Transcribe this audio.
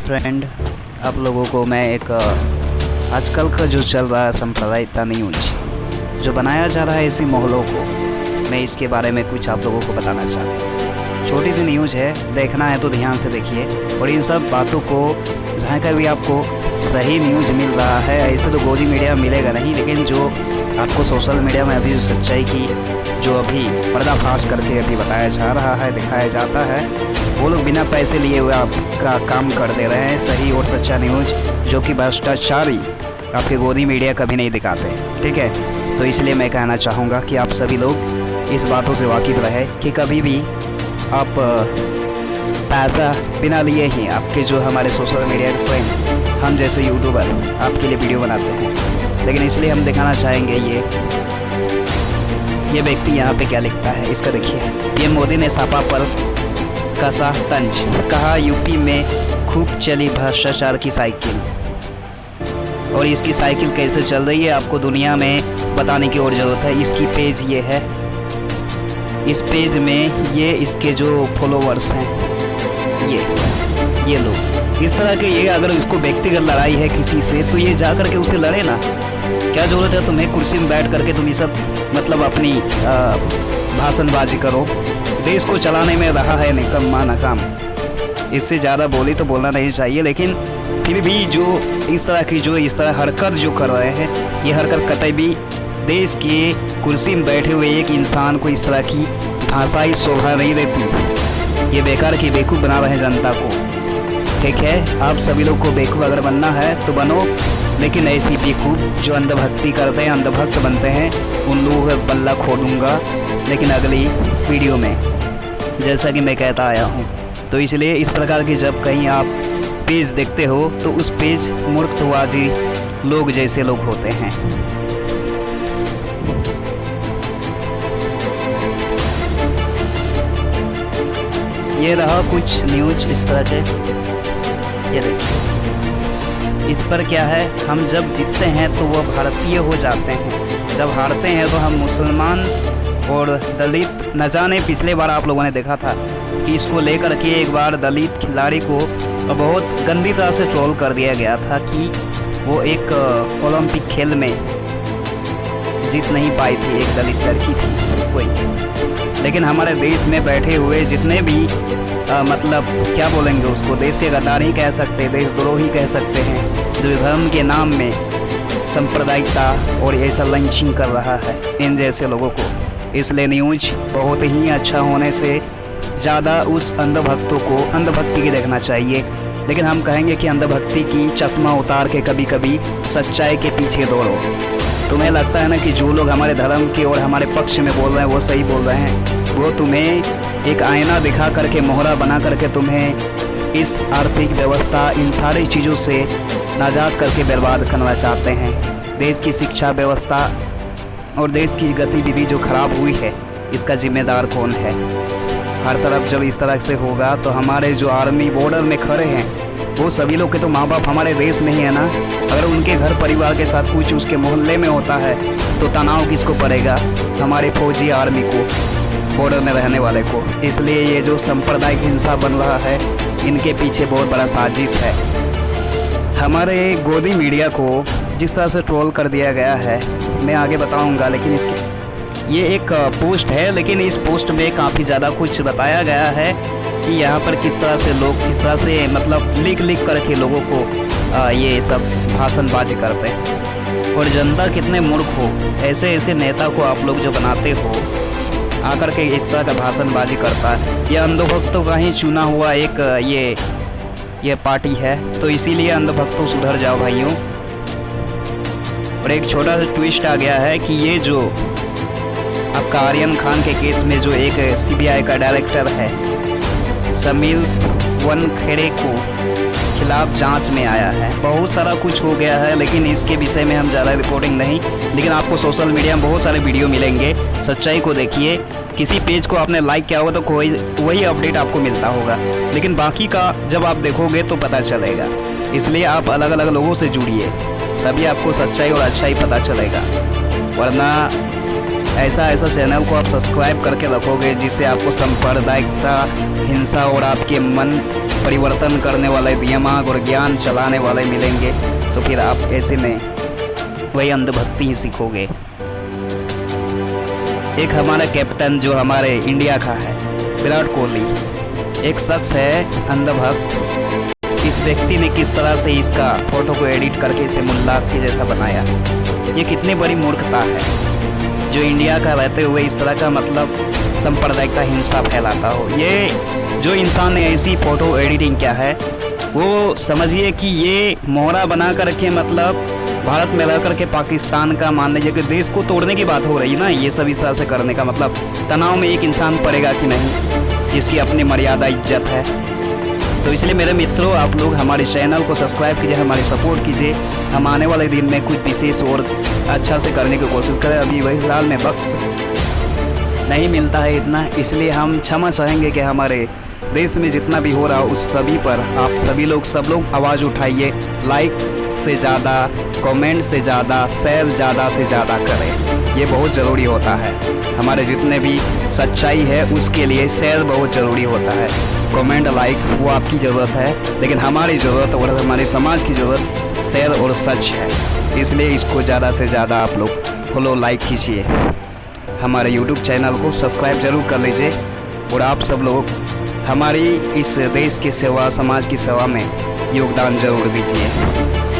Friend, आप लोगों को मैं एक आजकल का जो चल रहा है सांप्रदायिकता न्यूज जो बनाया जा रहा है इसी माहौलों को, मैं इसके बारे में कुछ आप लोगों को बताना चाहता हूँ। छोटी सी न्यूज़ है, देखना है तो ध्यान से देखिए। और इन सब बातों को जहाँ का भी आपको सही न्यूज़ मिल रहा है, ऐसे तो गोदी मीडिया मिलेगा नहीं, लेकिन जो आपको सोशल मीडिया में अभी सच्चाई की जो अभी पर्दाफाश करके अभी बताया जा रहा है, दिखाया जाता है, वो लोग बिना पैसे लिए हुए आपका काम कर दे रहे हैं। सही और सच्चा न्यूज़ जो कि भ्रष्टाचारी आपके गोदी मीडिया कभी नहीं दिखाते, ठीक है। तो इसलिए मैं कहना चाहूँगा कि आप सभी लोग इस बातों से वाकिफ़ रहे कि कभी भी आप पैसा बिना लिए ही आपके जो हमारे सोशल मीडिया के फ्रेंड, हम जैसे यूट्यूबर आपके लिए वीडियो बनाते हैं, लेकिन इसलिए हम दिखाना चाहेंगे ये व्यक्ति यहाँ पे क्या लिखता है, इसका देखिए। ये मोदी ने सपा पर कसा तंज, कहा यूपी में खूब चली भ्रष्टाचार की साइकिल। और इसकी साइकिल कैसे चल रही है आपको दुनिया में बताने की और ज़रूरत है। इसकी पेज ये है, इस पेज में ये इसके जो फॉलोवर्स हैं ये लोग इस तरह के, ये अगर इसको व्यक्तिगत लड़ाई है किसी से तो ये जा करके उसे लड़े ना। क्या ज़रूरत है तुम्हें कुर्सी में बैठ करके तुम ये सब मतलब अपनी भाषणबाजी करो। देश को चलाने में रहा है निकम्मा नाकाम, इससे ज़्यादा बोली तो बोलना नहीं चाहिए। लेकिन फिर भी जो इस तरह हरकत जो कर रहे हैं, ये हरकत कतई भी देश के कुर्सी में बैठे हुए एक इंसान को इस तरह की भाषाई शोभा नहीं देती। ये बेकार की बेवकूफ़ बना रहे हैं जनता को, ठीक है। आप सभी लोग को बेवकूफ़ अगर बनना है तो बनो, लेकिन ऐसी बेवकूफ़ जो अंधभक्ति करते हैं, अंधभक्त बनते हैं, उन लोगों का बल्ला खोलूँगा लेकिन अगली वीडियो में, जैसा कि मैं कहता आया हूँ। तो इसलिए इस प्रकार की जब कहीं आप पेज देखते हो तो उस पेज मूर्खवाजी लोग जैसे लोग होते हैं। ये रहा कुछ न्यूज इस तरह के, ये देखिए। इस पर क्या है, हम जब जीतते हैं तो वह भारतीय हो जाते हैं, जब हारते हैं तो हम मुसलमान और दलित। न जाने पिछले बार आप लोगों ने देखा था कि इसको लेकर के एक बार दलित खिलाड़ी को बहुत गंदी तरह से ट्रोल कर दिया गया था कि वो एक ओलंपिक खेल में जीत नहीं पाई थी, एक दलित लड़की थी कोई। लेकिन हमारे देश में बैठे हुए जितने भी मतलब क्या बोलेंगे उसको, देश के गद्दार ही कह सकते हैं, देशद्रोही कह सकते हैं, जो धर्म के नाम में सांप्रदायिकता और ऐसा लंचिंग कर रहा है इन जैसे लोगों को। इसलिए न्यूज बहुत ही अच्छा होने से ज़्यादा उस अंधभक्तों को अंधभक्ति की देखना चाहिए। लेकिन हम कहेंगे कि अंधभक्ति की चश्मा उतार के कभी कभी सच्चाई के पीछे दौड़ो। तुम्हें लगता है ना कि जो लोग हमारे धर्म के और हमारे पक्ष में बोल रहे हैं वो सही बोल रहे हैं, वो तुम्हें एक आईना दिखा करके, मोहरा बना करके तुम्हें इस आर्थिक व्यवस्था, इन सारी चीज़ों से नाजात करके बर्बाद करना चाहते हैं। देश की शिक्षा व्यवस्था और देश की गतिविधि जो खराब हुई है, इसका जिम्मेदार कौन है? हर तरफ जब इस तरह से होगा तो हमारे जो आर्मी बॉर्डर में खड़े हैं वो सभी लोग के तो माँ बाप हमारे देश में ही है ना। अगर उनके घर परिवार के साथ कुछ उसके मोहल्ले में होता है तो तनाव किसको पड़ेगा? हमारे फौजी आर्मी को, बॉर्डर में रहने वाले को। इसलिए ये जो सांप्रदायिक हिंसा बन रहा है, इनके पीछे बहुत बड़ा साजिश है। हमारे गोदी मीडिया को जिस तरह से ट्रोल कर दिया गया है, मैं आगे बताऊंगा, लेकिन इसकी ये एक पोस्ट है, लेकिन इस पोस्ट में काफ़ी ज़्यादा कुछ बताया गया है कि यहाँ पर किस तरह से लोग किस तरह से मतलब लिख करके लोगों को ये सब भाषणबाजी करते हैं। और जनता कितने मूर्ख हो, ऐसे ऐसे नेता को आप लोग जो बनाते हो आकर के इस तरह का भाषणबाजी करता है। यह अंधभक्तों का ही चुना हुआ एक ये पार्टी है, तो इसीलिए अंधभक्तों सुधर जाओ भाइयों। और एक छोटा सा ट्विस्ट आ गया है कि ये जो आपका आर्यन खान के केस में जो एक सीबीआई का डायरेक्टर है, समीर वनखेड़े को खिलाफ जांच में आया है। बहुत सारा कुछ हो गया है, लेकिन इसके विषय में हम ज़्यादा रिपोर्टिंग नहीं, लेकिन आपको सोशल मीडिया में बहुत सारे वीडियो मिलेंगे। सच्चाई को देखिए। किसी पेज को आपने लाइक किया होगा तो कोई वही अपडेट आपको मिलता होगा, लेकिन बाकी का जब आप देखोगे तो पता चलेगा। इसलिए आप अलग अलग लोगों से जुड़िए, तभी आपको सच्चाई और अच्छाई पता चलेगा। वरना ऐसा ऐसा चैनल को आप सब्सक्राइब करके रखोगे जिससे आपको सांप्रदायिकता, हिंसा और आपके मन परिवर्तन करने वाले, दिमाग और ज्ञान चलाने वाले मिलेंगे, तो फिर आप ऐसे में वही अंधभक्ति ही सीखोगे। एक हमारा कैप्टन जो हमारे इंडिया का है, विराट कोहली, एक शख्स है अंधभक्त। इस व्यक्ति ने किस तरह से इसका फोटो को एडिट करके इसे मुल्ला के जैसा बनाया। ये कितनी बड़ी मूर्खता है जो इंडिया का रहते हुए इस तरह का मतलब सांप्रदायिकता, हिंसा फैलाता हो। ये जो इंसान ने ऐसी फोटो एडिटिंग किया है वो समझिए कि ये मोहरा बना करके मतलब भारत में रह करके पाकिस्तान का, मान लीजिए कि देश को तोड़ने की बात हो रही है ना। ये सब इस तरह से करने का मतलब तनाव में एक इंसान पड़ेगा कि नहीं, जिसकी अपनी मर्यादा, इज्जत है। तो इसलिए मेरे मित्रों, आप लोग हमारे चैनल को सब्सक्राइब कीजिए, हमारी सपोर्ट कीजिए। हम आने वाले दिन में कुछ विशेष और अच्छा से करने की कोशिश करें। अभी वही फिलहाल में वक्त नहीं मिलता है इतना, इसलिए हम क्षमा चाहेंगे कि हमारे देश में जितना भी हो रहा हो उस सभी पर आप सभी लोग, सब लोग आवाज़ उठाइए। लाइक से ज़्यादा, कमेंट से ज़्यादा, शेयर ज़्यादा से ज़्यादा करें, ये बहुत ज़रूरी होता है। हमारे जितने भी सच्चाई है उसके लिए शेयर बहुत ज़रूरी होता है। कमेंट, लाइक वो आपकी ज़रूरत है, लेकिन हमारी ज़रूरत और हमारे समाज की ज़रूरत शेयर और सच है। इसलिए इसको ज़्यादा से ज़्यादा आप लोग फॉलो, लाइक कीजिए। हमारे यूट्यूब चैनल को सब्सक्राइब जरूर कर लीजिए और आप सब लोग हमारी इस देश की सेवा, समाज की सेवा में योगदान जरूर दीजिए।